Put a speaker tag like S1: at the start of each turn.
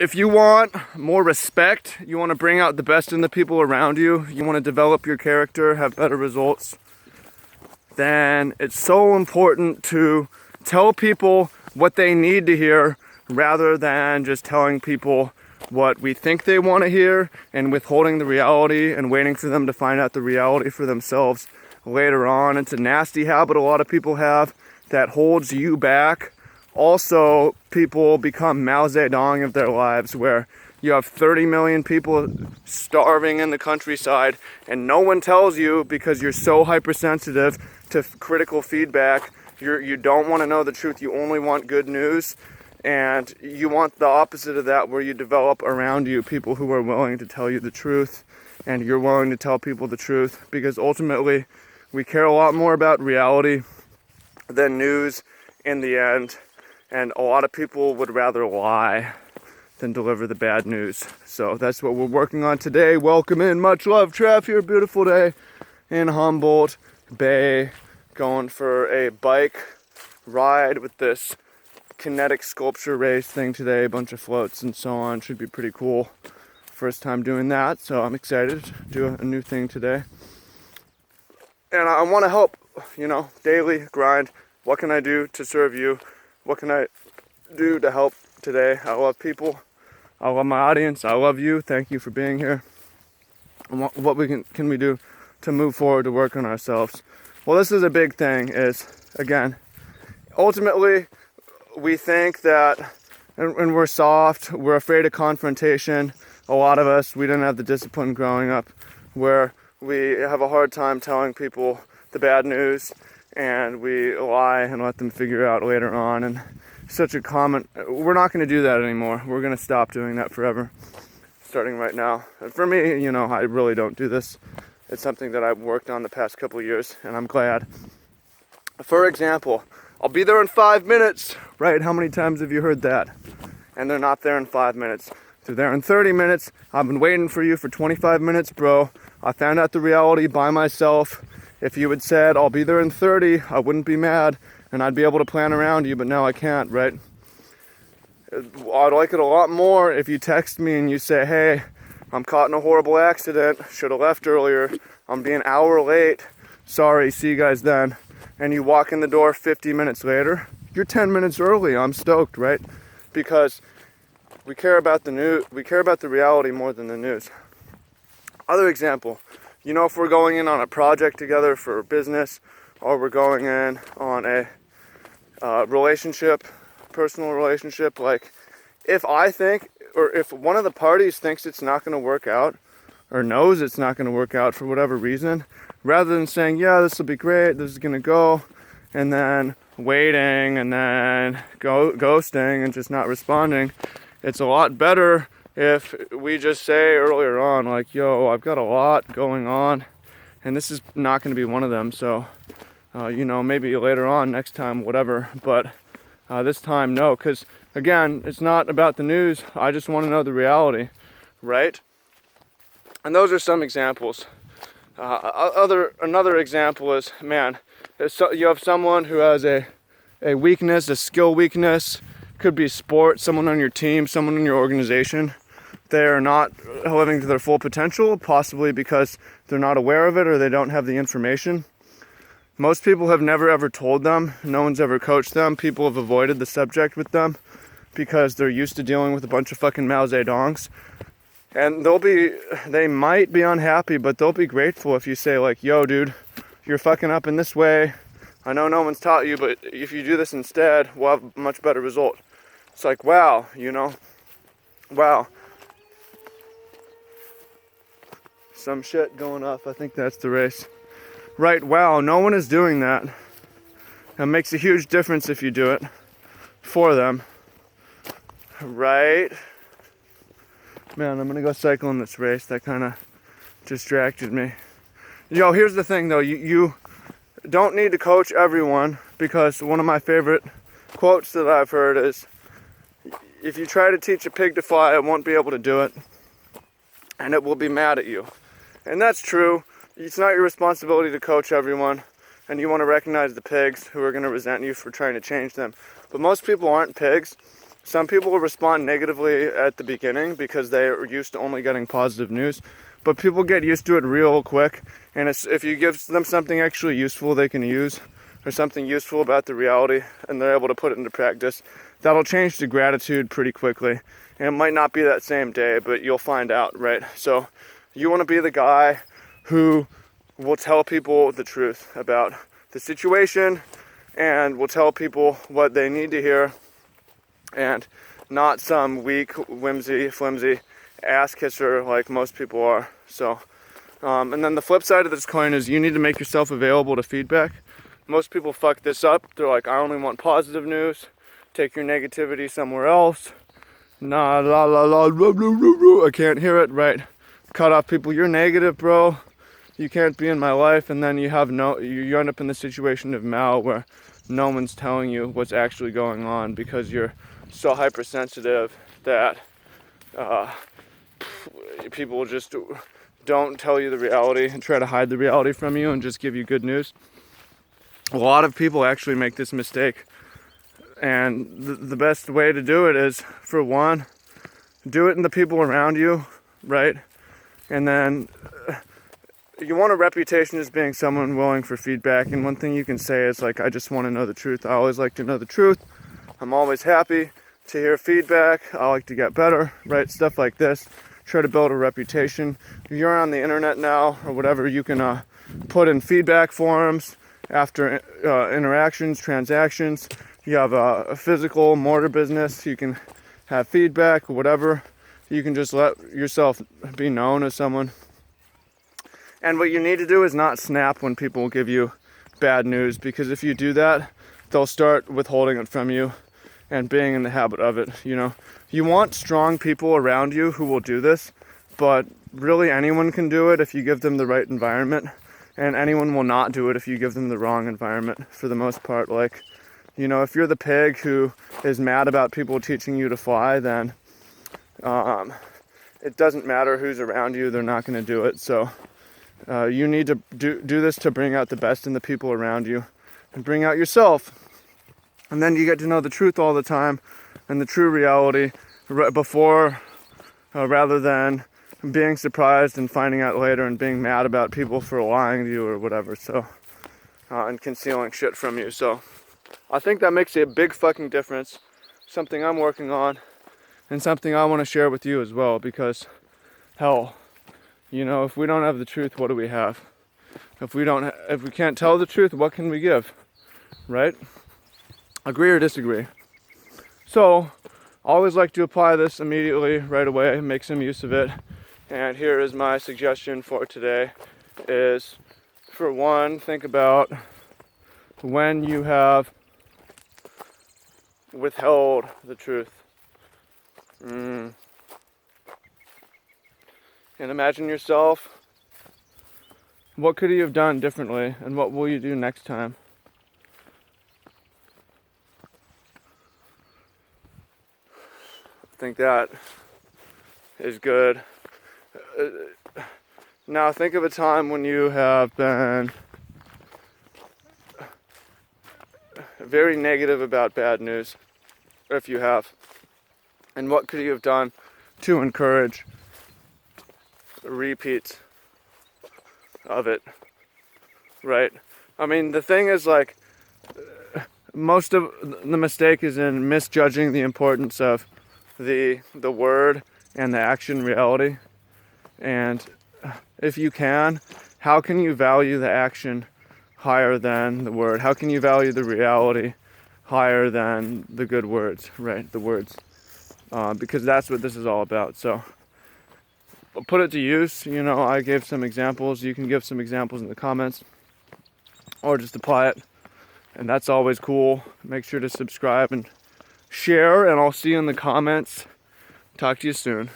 S1: if you want more respect, you want to bring out the best in the people around you, you want to develop your character, have better results, then it's so important to tell people what they need to hear rather than just telling people what we think they want to hear and withholding the reality and waiting for them to find out the reality for themselves later on. It's a nasty habit a lot of people have that holds you back. Also, people become Mao Zedong of their lives, where you have 30 million people starving in the countryside and no one tells you because you're so hypersensitive to critical feedback. You don't want to know the truth. You only want good news. And you want the opposite of that, where you develop around you people who are willing to tell you the truth, and you're willing to tell people the truth, because ultimately we care a lot more about reality than news in the end. And a lot of people would rather lie than deliver the bad news. So that's what we're working on today. Welcome in, much love, Trev here. Beautiful day in Humboldt Bay, going for a bike ride with this kinetic sculpture race thing today, a bunch of floats and so on. Should be pretty cool. First time doing that, so I'm excited to do a new thing today. And I want to help, daily grind. What can I do to serve you? What can I do to help today? I love people. I love my audience. I love you. Thank you for being here. And what can we do to move forward to work on ourselves? Well, this is a big thing, is, again, ultimately, we think that, and we're soft, we're afraid of confrontation. A lot of us, we didn't have the discipline growing up, where we have a hard time telling people the bad news, and we lie and let them figure out later on. And such a common, we're not going to do that anymore. We're going to stop doing that forever, starting right now. And for me, I really don't do this. It's something that I've worked on the past couple of years, and I'm glad. For example, I'll be there in 5 minutes, right? How many times have you heard that? And they're not there in 5 minutes. They're there in 30 minutes. I've been waiting for you for 25 minutes, bro. I found out the reality by myself. If you had said, I'll be there in 30, I wouldn't be mad, and I'd be able to plan around you, but now I can't, right? I'd like it a lot more if you text me and you say, hey, I'm caught in a horrible accident, should have left earlier, I'm being an hour late, sorry, see you guys then. And you walk in the door 50 minutes later, you're 10 minutes early. I'm stoked, right? Because we care about the news, we care about the reality more than the news. Other example, if we're going in on a project together for business, or we're going in on a relationship, personal relationship, like if I think, or if one of the parties thinks it's not going to work out, or knows it's not going to work out for whatever reason, rather than saying, yeah, this will be great, this is going to go, and then waiting, and then ghosting, and just not responding, it's a lot better if we just say earlier on, like, yo, I've got a lot going on, and this is not going to be one of them, so, maybe later on, next time, whatever, but this time, no, because, again, it's not about the news, I just want to know the reality, right? And those are some examples. Another example is, you have someone who has a weakness, a skill weakness, could be sport, someone on your team, someone in your organization. They're not living to their full potential, possibly because they're not aware of it or they don't have the information. Most people have never ever told them, no one's ever coached them, people have avoided the subject with them because they're used to dealing with a bunch of fucking Mao Zedongs. And they might be unhappy, but they'll be grateful if you say, like, yo, dude, you're fucking up in this way. I know no one's taught you, but if you do this instead, we'll have a much better result. It's like, wow, wow. Some shit going off. I think that's the race. Right, wow, no one is doing that. It makes a huge difference if you do it for them. Right? Man, I'm gonna go cycle in this race. That kind of distracted me. Here's the thing though. You don't need to coach everyone, because one of my favorite quotes that I've heard is, if you try to teach a pig to fly, it won't be able to do it, and it will be mad at you. And that's true. It's not your responsibility to coach everyone, and you want to recognize the pigs who are going to resent you for trying to change them. But most people aren't pigs, some people will respond negatively at the beginning because they are used to only getting positive news, but people get used to it real quick. And if you give them something actually useful they can use, or something useful about the reality, and they're able to put it into practice, that'll change to gratitude pretty quickly. And it might not be that same day, but you'll find out, right? So you want to be the guy who will tell people the truth about the situation and will tell people what they need to hear, and not some weak, flimsy ass kisser like most people are. So, and then the flip side of this coin is you need to make yourself available to feedback. Most people fuck this up. They're like, I only want positive news. Take your negativity somewhere else. Nah, la la la, I can't hear it, right? Cut off people. You're negative, bro. You can't be in my life. And then you end up in the situation of Mal where no one's telling you what's actually going on because you're so hypersensitive that people just don't tell you the reality and try to hide the reality from you and just give you good news. A lot of people actually make this mistake, and the best way to do it is, for one, do it in the people around you, right? And then you want a reputation as being someone willing for feedback, and one thing you can say is like, I just want to know the truth. I always like to know the truth. I'm always happy to hear feedback. I like to get better, right? Stuff like this. Try to build a reputation. If you're on the internet now or whatever, you can put in feedback forums after interactions, transactions. You have a physical mortar business, you can have feedback or whatever. You can just let yourself be known as someone. And what you need to do is not snap when people give you bad news, because if you do that, they'll start withholding it from you and being in the habit of it. You know, you want strong people around you who will do this, but really anyone can do it if you give them the right environment. And anyone will not do it if you give them the wrong environment, for the most part. Like, you know, if you're the pig who is mad about people teaching you to fly, then it doesn't matter who's around you, they're not going to do it. So you need to do this to bring out the best in the people around you and bring out yourself. And then you get to know the truth all the time and the true reality before, rather than being surprised and finding out later and being mad about people for lying to you or whatever. So, and concealing shit from you. So I think that makes a big fucking difference. Something I'm working on and something I want to share with you as well, because hell, you know, if we don't have the truth, what do we have? If we can't tell the truth, what can we give? Right? Agree or disagree? So, I always like to apply this immediately, right away, make some use of it. And here is my suggestion for today is, for one, think about when you have withheld the truth. And imagine yourself, what could you have done differently, and what will you do next time? I think that is good. Now think of a time when you have been very negative about bad news, if you have. And what could you have done to encourage repeats of it, right? I mean, the thing is, like, most of the mistake is in misjudging the importance of the word and the action reality. And if you can, how can you value the action higher than the word? How can you value the reality higher than the good words, right? The words. Because that's what this is all about. So I'll put it to use. You know, I gave some examples. You can give some examples in the comments, or just apply it. And that's always cool. Make sure to subscribe and share, and I'll see you in the comments. Talk to you soon.